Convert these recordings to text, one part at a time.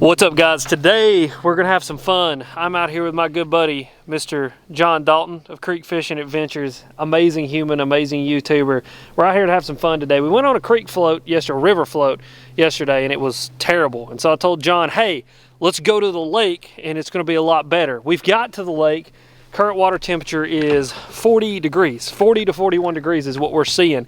What's up, guys? Today we're gonna have some fun. I'm out here with my good buddy Mr. John Dalton of Creek Fishing Adventures. Amazing human, amazing YouTuber. We're out here to have some fun today. We went on a creek float yesterday, a river float yesterday, and it was terrible. And so I told John, hey, let's go to the lake and it's gonna be a lot better. We've got to the lake. Current water temperature is 40 degrees. 40 to 41 degrees is what we're seeing.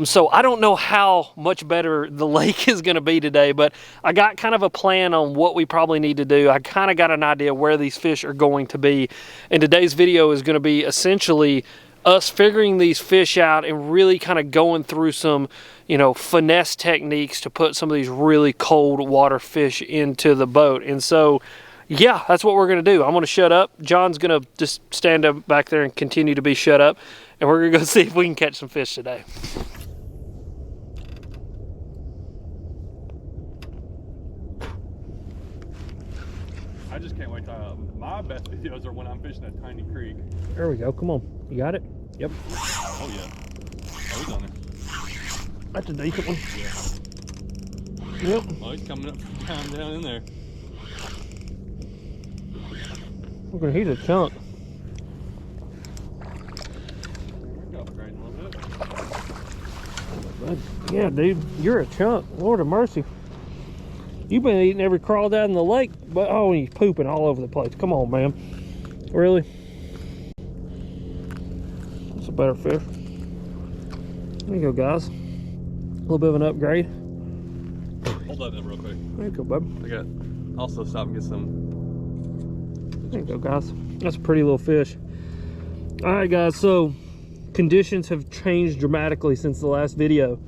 So I don't know how much better the lake is going to be today, but I got kind of a plan on what we probably need to do. I kind of got an idea where these fish are going to be. And today's video is going to be essentially us figuring these fish out and really kind of going through some, finesse techniques to put some of these really cold water fish into the boat. And so, yeah, that's what we're going to do. I'm going to shut up. John's going to just stand up back there and continue to be shut up. And we're going to go see if we can catch some fish today. I just can't wait to, my best videos are when I'm fishing a tiny creek. There we go. Come on. You got it? Yep. Oh, yeah. Oh, he's on there. That's a decent one. Yeah. Yep. Oh, he's coming up down in there. Look at, he's a chunk. Yeah, dude, you're a chunk. Lord of mercy. You've been eating every crawdad in the lake, but oh, he's pooping all over the place. Come on, man. Really? That's a better fish. There you go, guys. A little bit of an upgrade. Hold that up real quick. There you go, bub. I got also stop and get some. There you go, guys. That's a pretty little fish. All right, guys, so conditions have changed dramatically since the last video.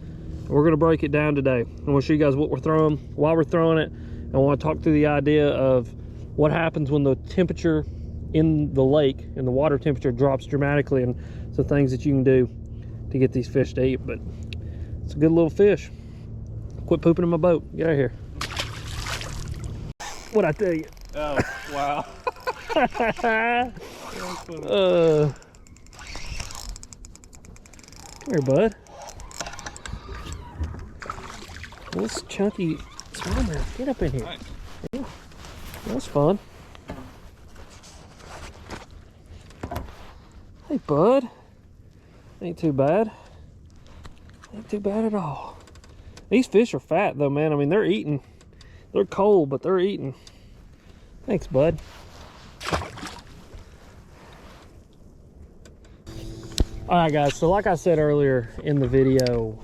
We're going to break it down today. I want to show you guys what we're throwing, why we're throwing it. I want to talk through the idea of what happens when the temperature in the lake and the water temperature drops dramatically, and some things that you can do to get these fish to eat. But it's a good little fish. Quit pooping in my boat. Get out of here. What'd I tell you? Oh, wow. Come here, bud. This chunky smallmouth. Get up in here. Nice. Yeah. That's fun. Hey, bud. Ain't too bad. Ain't too bad at all. These fish are fat, though, man. I mean, they're eating. They're cold, but they're eating. Thanks, bud. All right, guys, so like I said earlier in the video,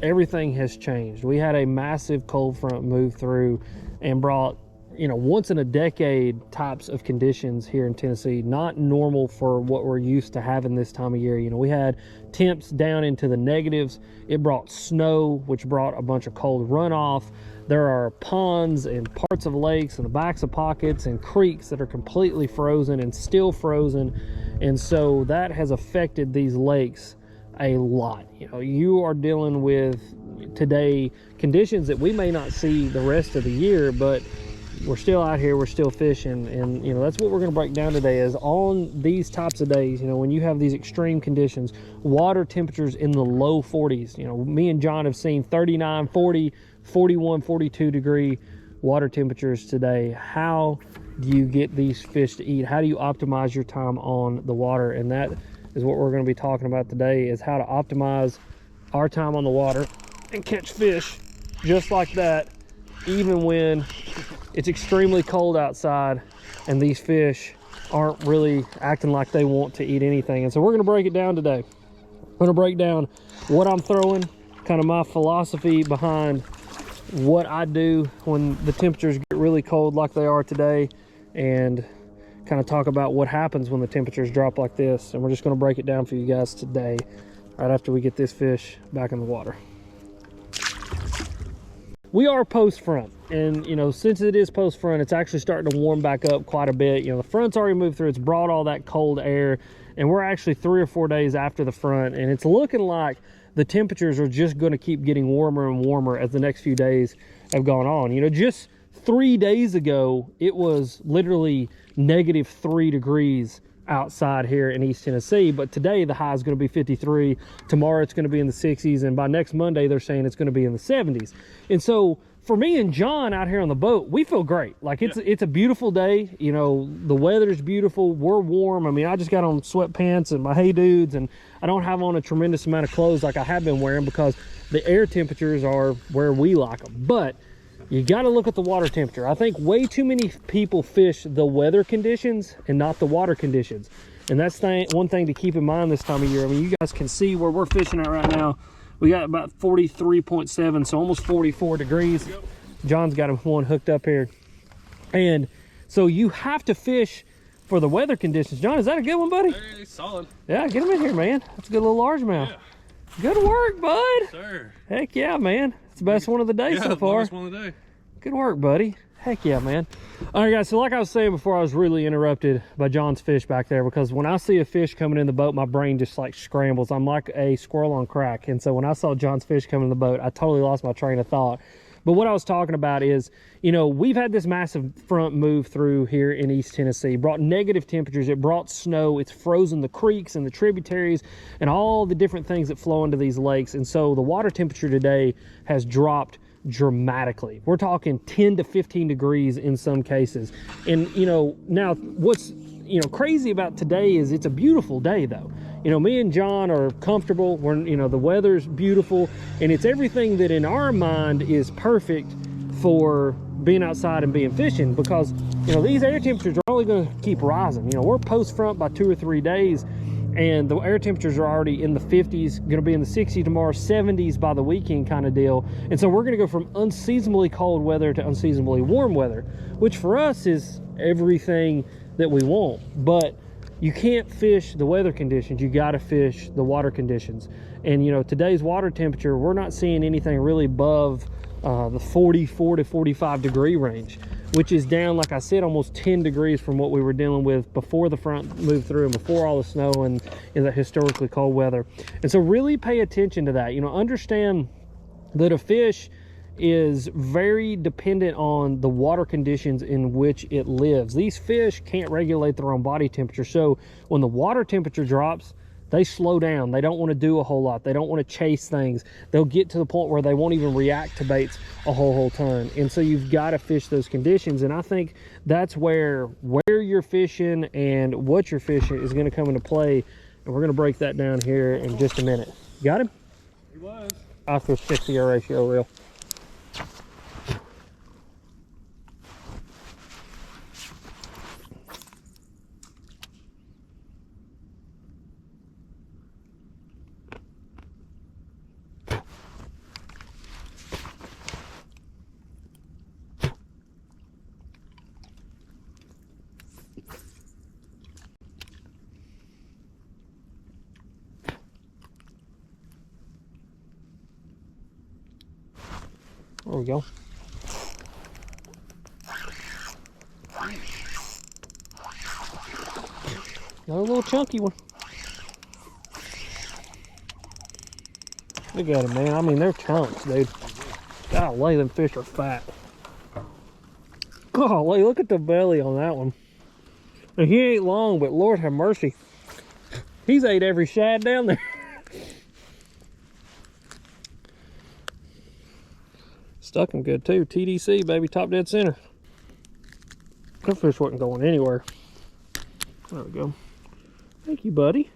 everything has changed. We had a massive cold front move through and brought, once in a decade types of conditions here in Tennessee. Not normal for what we're used to having this time of year. We had temps down into the negatives. It brought snow, which brought a bunch of cold runoff. There are ponds and parts of lakes and the backs of pockets and creeks that are completely frozen and still frozen. And so that has affected these lakes a lot. You are dealing with today conditions that we may not see the rest of the year, but we're still out here, we're still fishing. And that's what we're going to break down today, is on these types of days, when you have these extreme conditions, water temperatures in the low 40s. Me and John have seen 39, 40, 41, 42 degree water temperatures today. How do you get these fish to eat? How do you optimize your time on the water? And that is what we're going to be talking about today, is how to optimize our time on the water and catch fish just like that, even when it's extremely cold outside and these fish aren't really acting like they want to eat anything. And so we're going to break it down today. I'm going to break down what I'm throwing, kind of my philosophy behind what I do when the temperatures get really cold like they are today, and kind of talk about what happens when the temperatures drop like this. And we're just going to break it down for you guys today, right after we get this fish back in the water. We are post front, and since it is post front, it's actually starting to warm back up quite a bit. The front's already moved through, it's brought all that cold air, and we're actually 3 or 4 days after the front, and it's looking like the temperatures are just going to keep getting warmer and warmer as the next few days have gone on. Just 3 days ago, it was literally -3 degrees outside here in East Tennessee, but today the high is going to be 53. Tomorrow it's going to be in the 60s, and by next Monday they're saying it's going to be in the 70s. And so for me and John out here on the boat, we feel great. Like it's a beautiful day. You know, the weather's beautiful. We're warm. I mean, I just got on sweatpants and my Hey Dudes, and I don't have on a tremendous amount of clothes like I have been wearing because the air temperatures are where we like them. But you got to look at the water temperature. I think way too many people fish the weather conditions and not the water conditions. And that's one thing to keep in mind this time of year. I mean, you guys can see where we're fishing at right now. We got about 43.7, so almost 44 degrees. Yep. John's got him one hooked up here. And so you have to fish for the weather conditions. John, is that a good one, buddy? Hey, solid. Yeah, get him in here, man. That's a good little largemouth. Yeah. Good work, bud. Sir. Heck yeah, man. It's the best one of the day so far. Best one of the day. Good work, buddy. Heck yeah, man. All right, guys, so like I was saying before, I was really interrupted by John's fish back there, because when I see a fish coming in the boat, my brain just like scrambles. I'm like a squirrel on crack. And so when I saw John's fish coming in the boat, I totally lost my train of thought. But what I was talking about is, you know, we've had this massive front move through here in East Tennessee. It brought negative temperatures. It brought snow. It's frozen the creeks and the tributaries and all the different things that flow into these lakes. And so the water temperature today has dropped dramatically. We're talking 10 to 15 degrees in some cases. And, you know, now what's, you know, crazy about today is it's a beautiful day though. You know, me and John are comfortable. We're, you know, the weather's beautiful, and it's everything that in our mind is perfect for being outside and being fishing, because, you know, these air temperatures are only going to keep rising. You know, we're post front by 2 or 3 days, and the air temperatures are already in the 50s, going to be in the 60s tomorrow, 70s by the weekend kind of deal. And so we're going to go from unseasonably cold weather to unseasonably warm weather, which for us is everything that we want. But you can't fish the weather conditions. You got to fish the water conditions. And, you know, today's water temperature, we're not seeing anything really above the 44 to 45 degree range, which is down, like I said, almost 10 degrees from what we were dealing with before the front moved through and before all the snow and in the historically cold weather. And so really pay attention to that. You know, understand that a fish is very dependent on the water conditions in which it lives. These fish can't regulate their own body temperature. So when the water temperature drops, they slow down. They don't want to do a whole lot. They don't want to chase things. They'll get to the point where they won't even react to baits a whole ton. And so you've got to fish those conditions. And I think that's where you're fishing and what you're fishing is going to come into play. And we're going to break that down here in just a minute. Got him? He was. I'll just check the air ratio reel. There we go. Another little chunky one. Look at them, man. I mean, they're chunks, dude. Golly, them fish are fat. Golly, look at the belly on that one. And he ain't long, but Lord have mercy. He's ate every shad down there. Stuck him good too. TDC, baby, top dead center. That fish wasn't going anywhere. There we go. Thank you, buddy.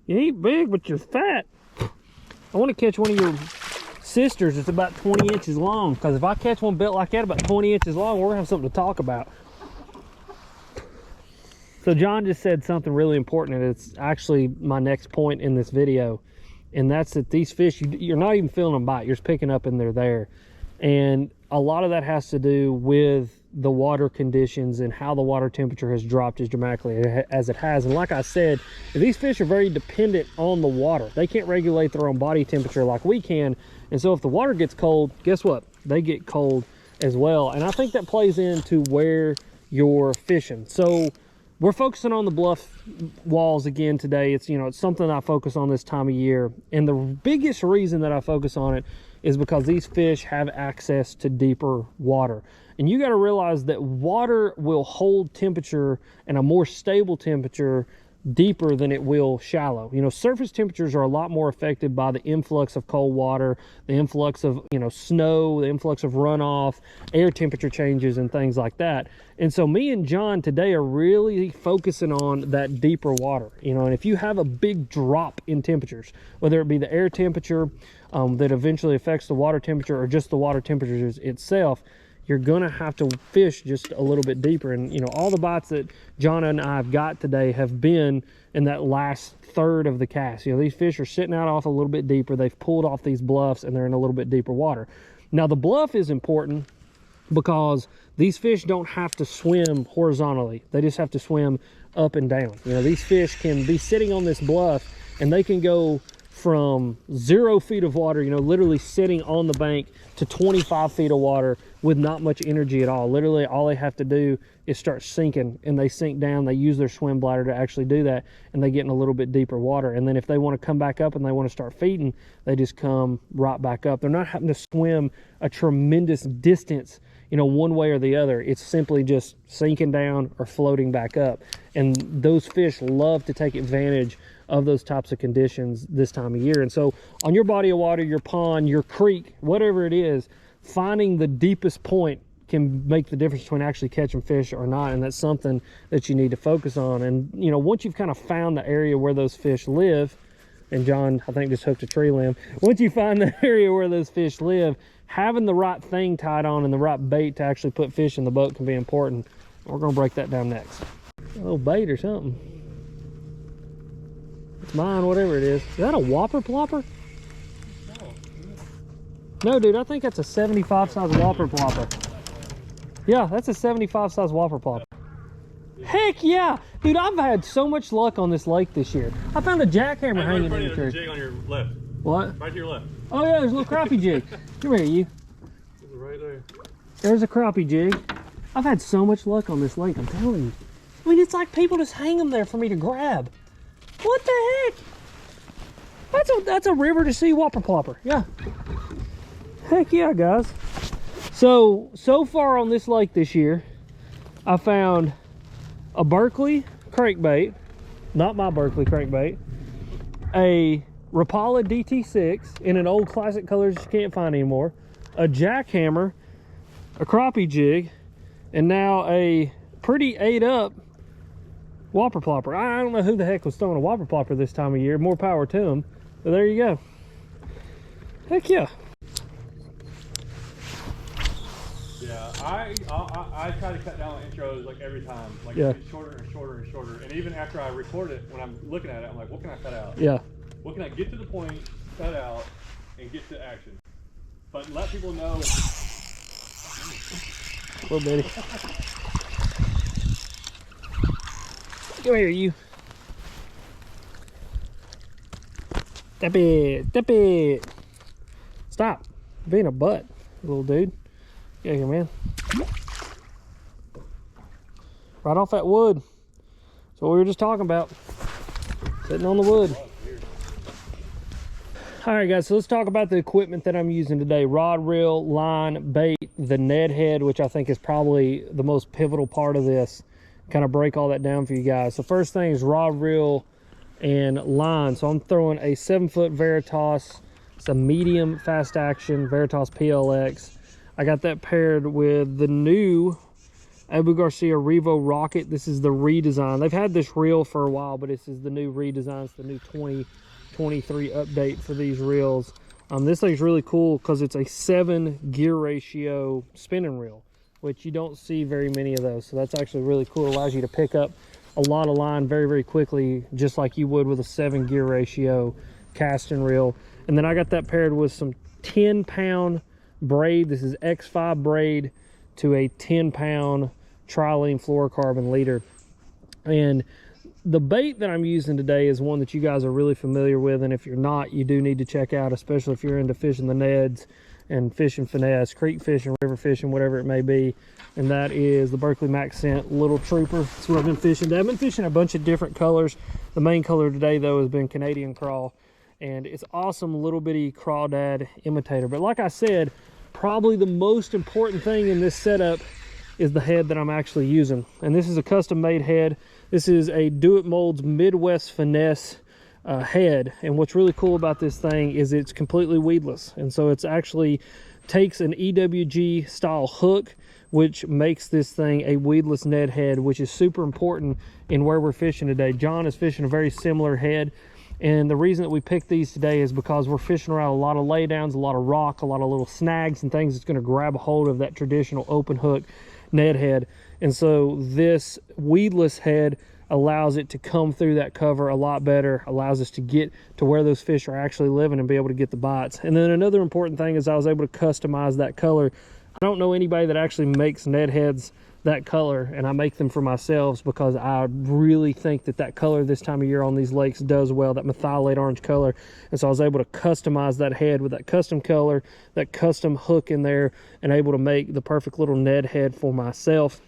You ain't big, but you're fat. I want to catch one of your sisters that's about 20 inches long, because if I catch one built like that about 20 inches long, we're gonna have something to talk about. So John just said something really important, and it's actually my next point in this video, and that's that these fish, you're not even feeling them bite. You're just picking up and they're there. And a lot of that has to do with the water conditions and how the water temperature has dropped as dramatically as it has. And like I said, these fish are very dependent on the water. They can't regulate their own body temperature like we can. And so if the water gets cold, guess what? They get cold as well. And I think that plays into where you're fishing. So we're focusing on the bluff walls again today. It's, you know, it's something I focus on this time of year. And the biggest reason that I focus on it is because these fish have access to deeper water. And you got to realize that water will hold temperature and a more stable temperature deeper than it will shallow. You know, surface temperatures are a lot more affected by the influx of cold water, the influx of, you know, snow, the influx of runoff, air temperature changes and things like that. And so me and John today are really focusing on that deeper water, you know. And if you have a big drop in temperatures, whether it be the air temperature that eventually affects the water temperature, or just the water temperature itself, you're gonna have to fish just a little bit deeper. And you know, all the bites that John and I have got today have been in that last third of the cast. You know, these fish are sitting out off a little bit deeper. They've pulled off these bluffs and they're in a little bit deeper water. Now the bluff is important because these fish don't have to swim horizontally. They just have to swim up and down. You know, these fish can be sitting on this bluff and they can go from 0 feet of water, you know, literally sitting on the bank, to 25 feet of water with not much energy at all. Literally all they have to do is start sinking, and they sink down. They use their swim bladder to actually do that, and they get in a little bit deeper water. And then if they want to come back up and they want to start feeding, they just come right back up. They're not having to swim a tremendous distance, you know, one way or the other. It's simply just sinking down or floating back up. And those fish love to take advantage of those types of conditions this time of year. And so on your body of water, your pond, your creek, whatever it is, finding the deepest point can make the difference between actually catching fish or not. And that's something that you need to focus on. And you know, once you've kind of found the area where those fish live, and John, I think, just hooked a tree limb. Once you find the area where those fish live, having the right thing tied on and the right bait to actually put fish in the boat can be important. We're gonna break that down next. A little bait or something. It's mine, whatever it is. Is that a whopper plopper? No, dude, I think that's a 75 size whopper plopper. Yeah, that's a 75 size whopper plopper. Heck yeah! Dude, I've had so much luck on this lake this year. I found a jackhammer hanging in the tree. There's a jig on your left. What? Right to your left. Oh yeah, there's a little crappie jig. Come here, you. Right there. There's a crappie jig. I've had so much luck on this lake, I'm telling you. I mean, it's like people just hang them there for me to grab. What the heck? That's a river to sea whopper plopper. Yeah. Heck yeah, guys. So far on this lake this year, I found a Berkeley crankbait, not my Berkeley crankbait, a Rapala DT6 in an old classic colors you can't find anymore, a jackhammer, a crappie jig, and now a pretty ate up whopper plopper. I don't know who the heck was throwing a whopper plopper this time of year. More power to them. But there you go. Heck yeah. Yeah, I try to cut down on intros like every time. Like yeah. It's shorter and shorter and shorter. And even after I record it, when I'm looking at it, I'm like, what can I cut out? Yeah. What can I get to the point, cut out, and get to action? But let people know. Little bitty. Come here, you. Step it, step it. Stop being a butt, little dude. Get here, man. Right off that wood. That's what we were just talking about. Sitting on the wood. All right, guys, so let's talk about the equipment that I'm using today. Rod, reel, line, bait, the Ned head, which I think is probably the most pivotal part of this. Kind of break all that down for you guys. So first thing is rod, reel, and line. So I'm throwing a 7-foot Veritas. It's a medium fast action Veritas PLX. I got that paired with the new Abu Garcia Revo Rocket. This is the redesign. They've had this reel for a while, but this is the new redesign. It's the new 2023 update for these reels. This thing's really cool because it's a 7 gear ratio spinning reel, which you don't see very many of those. So that's actually really cool. It allows you to pick up a lot of line very, very quickly, just like you would with a 7 gear ratio casting reel. And then I got that paired with some 10-pound braid. This is X5 braid to a 10-pound trilene fluorocarbon leader. And the bait that I'm using today is one that you guys are really familiar with, and if you're not, you do need to check out, especially if you're into fishing the Neds and fishing finesse, creek fishing, river fishing, whatever it may be. And that is the Berkley Maxcent Little Trooper. That's what I've been fishing today. I've been fishing a bunch of different colors. The main color today, though, has been Canadian crawl, and it's awesome little bitty crawdad imitator. But like I said, probably the most important thing in this setup is the head that I'm actually using. And this is a custom made head. This is a Do It Molds Midwest Finesse head. And what's really cool about this thing is it's completely weedless. And so it's actually takes an EWG style hook, which makes this thing a weedless Ned head, which is super important in where we're fishing today. John is fishing a very similar head. And the reason that we picked these today is because we're fishing around a lot of laydowns, a lot of rock, a lot of little snags and things that's going to grab a hold of that traditional open hook Ned head. And so this weedless head allows it to come through that cover a lot better, allows us to get to where those fish are actually living and be able to get the bites. And then another important thing is I was able to customize that color. I don't know anybody that actually makes Ned heads that color, and I make them for myself because I really think that that color this time of year on these lakes does well, that methylate orange color. And so I was able to customize that head with that custom color, that custom hook in there, and able to make the perfect little Ned head for myself.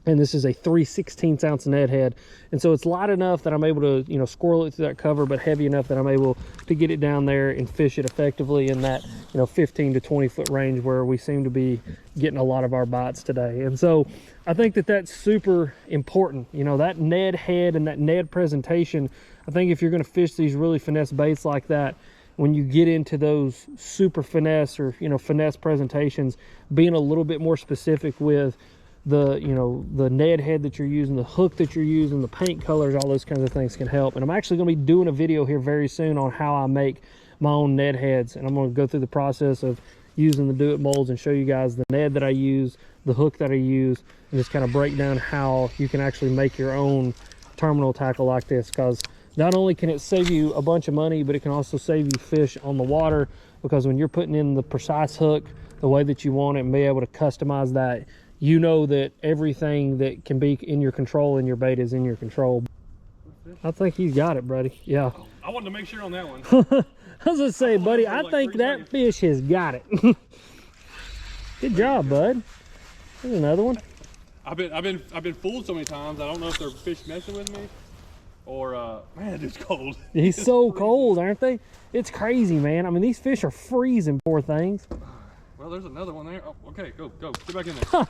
And this is a 3/16 ounce Ned head, and so it's light enough that I'm able to, you know, squirrel it through that cover, but heavy enough that I'm able to get it down there and fish it effectively in that, you know, 15 to 20 foot range where we seem to be getting a lot of our bites today. And so I think that that's super important, you know, that Ned head and that Ned presentation. I think if you're going to fish these really finesse baits like that, when you get into those super finesse or, you know, finesse presentations, being a little bit more specific with the, you know, the Ned head that you're using, the hook that you're using, the paint colors, all those kinds of things can help. And I'm actually going to be doing a video here very soon on how I make my own Ned heads, and I'm going to go through the process of using the Do It molds and show you guys the Ned that I use, the hook that I use, and just kind of break down how you can actually make your own terminal tackle like this, because not only can it save you a bunch of money, but it can also save you fish on the water, because when you're putting in the precise hook the way that you want it and be able to customize that, you know that everything that can be in your control in your bait is in your control. I think he's got it, buddy. Yeah. I wanted to make sure on that one. I was gonna say, buddy, I think that fish has got it. Good job, bud. There's another one. I've been fooled so many times. I don't know if they're fish messing with me or man, it's cold. He's so cold, aren't they? It's crazy, man. I mean, these fish are freezing, poor things. Well, there's another one there. Oh, okay, go, get back in there.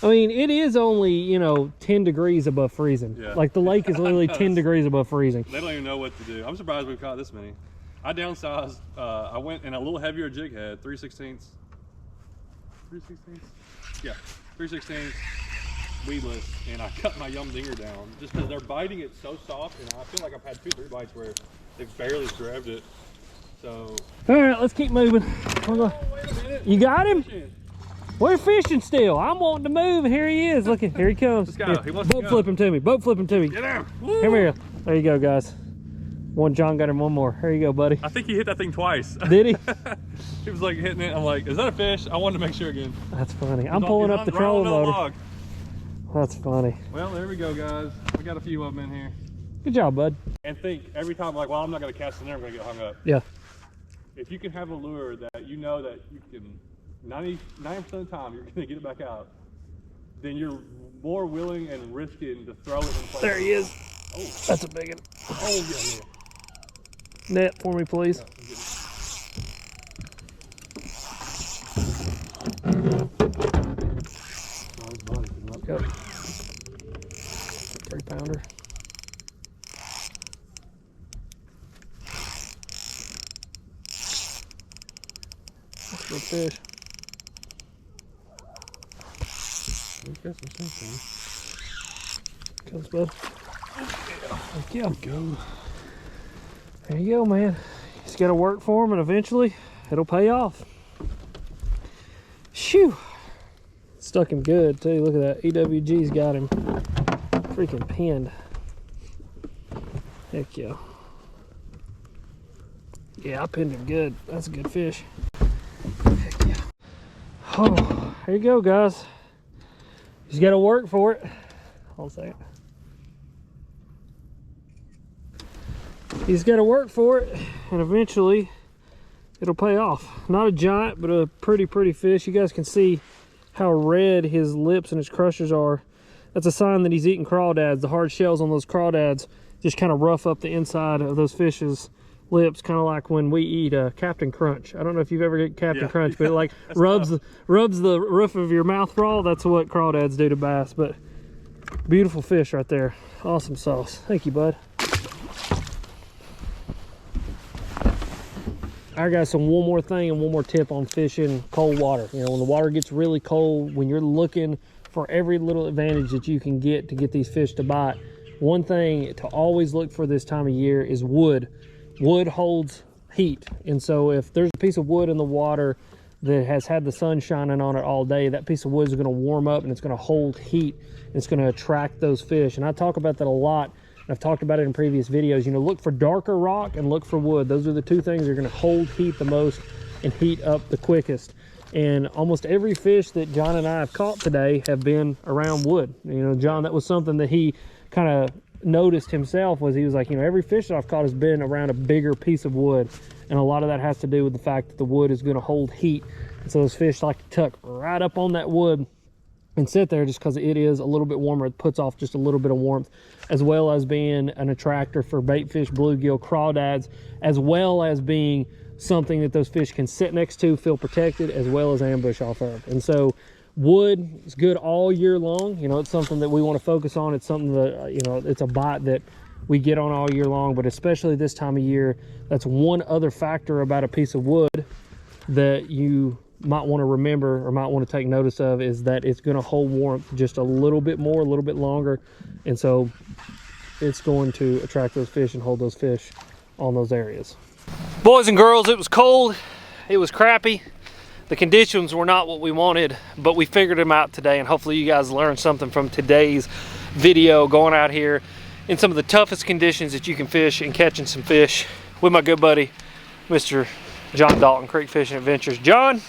I mean, it is only, you know, 10 degrees above freezing. Yeah. Like the lake is literally 10 degrees above freezing. They don't even know what to do. I'm surprised we've caught this many. I downsized. I went in a little heavier jig head, 3/16. 3/16? Yeah, 3/16 weedless, and I cut my yum dinger down just because they're biting it so soft, and I feel like I've had 2 or 3 bites where they've barely grabbed it. So. All right, let's keep moving. Oh, wait a minute. You got him? We're fishing still. I'm wanting to move, and here he is. Look, here he comes. This guy, he wants to boat flip him to me. Boat flip him to me. Get him. Come here. There you go, guys. One John got him one more. Here you go, buddy. I think he hit that thing twice. Did he? He was like hitting it. I'm like, is that a fish? I wanted to make sure again. That's funny. I'm pulling up the trolling motor. That's funny. Well, there we go, guys. We got a few of them in here. Good job, bud. And think every time, like, well, I'm not going to cast in there. I'm going to get hung up. Yeah. If you can have a lure that you know that you can 99% of the time you're going to get it back out, then you're more willing and risking to throw it in place. There he is. Oh, that's a big one. Oh, yeah. Net for me, please. Go. 3-pounder. Good fish. We've got some sense. Comes, bud. Thank you. Go. There you go, man. Just got to work for them, and eventually it'll pay off. Shoo! Stuck him good too. Look at that. EWG's got him freaking pinned. Heck yeah. Yeah, I pinned him good. That's a good fish. Heck yeah. Oh, here you go, guys. Just got to work for it. Hold a second. He's got to work for it, and eventually it'll pay off. Not a giant, but a pretty fish. You guys can see how red his lips and his crushers are. That's a sign that he's eating crawdads. The hard shells on those crawdads just kind of rough up the inside of those fishes lips, kind of like when we eat Captain Crunch. I don't know if you've ever eaten Captain Crunch, but it like rubs the roof of your mouth raw. That's what crawdads do to bass. But beautiful fish right there. Awesome sauce. Thank you, bud. All right, guys, so one more thing and one more tip on fishing cold water. You know, when the water gets really cold, when you're looking for every little advantage that you can get to get these fish to bite, one thing to always look for this time of year is wood. Wood holds heat, and so if there's a piece of wood in the water that has had the sun shining on it all day, that piece of wood is going to warm up and it's going to hold heat, and it's going to attract those fish. And I talk about that a lot. I've talked about it in previous videos. You know, look for darker rock and look for wood. Those are the two things that are going to hold heat the most and heat up the quickest. And almost every fish that John and I have caught today have been around wood. You know, John, that was something that he kind of noticed himself, was he was like, you know, every fish that I've caught has been around a bigger piece of wood. And a lot of that has to do with the fact that the wood is going to hold heat. And so those fish like to tuck right up on that wood and sit there just because it is a little bit warmer. It puts off just a little bit of warmth, as well as being an attractor for baitfish, bluegill, crawdads, as well as being something that those fish can sit next to, feel protected, as well as ambush off of. And so wood is good all year long. You know, it's something that we want to focus on. It's something that, you know, it's a bite that we get on all year long, but especially this time of year, that's one other factor about a piece of wood that you might want to remember or might want to take notice of, is that it's going to hold warmth just a little bit more, a little bit longer, and so it's going to attract those fish and hold those fish on those areas. Boys and girls, it was cold, it was crappy, the conditions were not what we wanted, but we figured them out today, and hopefully you guys learned something from today's video, going out here in some of the toughest conditions that you can fish and catching some fish with my good buddy Mr. John Dalton, Creek Fishing Adventures. John,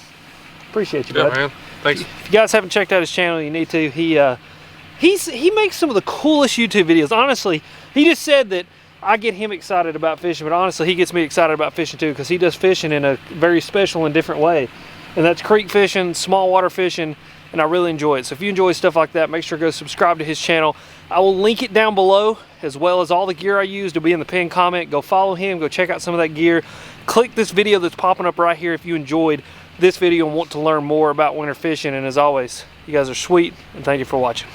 appreciate you, bud. Yeah, man. Thanks. If you guys haven't checked out his channel, you need to. He makes some of the coolest YouTube videos. Honestly, he just said that I get him excited about fishing, but honestly, he gets me excited about fishing too, because he does fishing in a very special and different way. And that's creek fishing, small water fishing, and I really enjoy it. So if you enjoy stuff like that, make sure to go subscribe to his channel. I will link it down below, as well as all the gear I use to be in the pinned comment. Go follow him, go check out some of that gear. Click this video that's popping up right here if you enjoyed this video and want to learn more about winter fishing. And as always, you guys are sweet, and thank you for watching.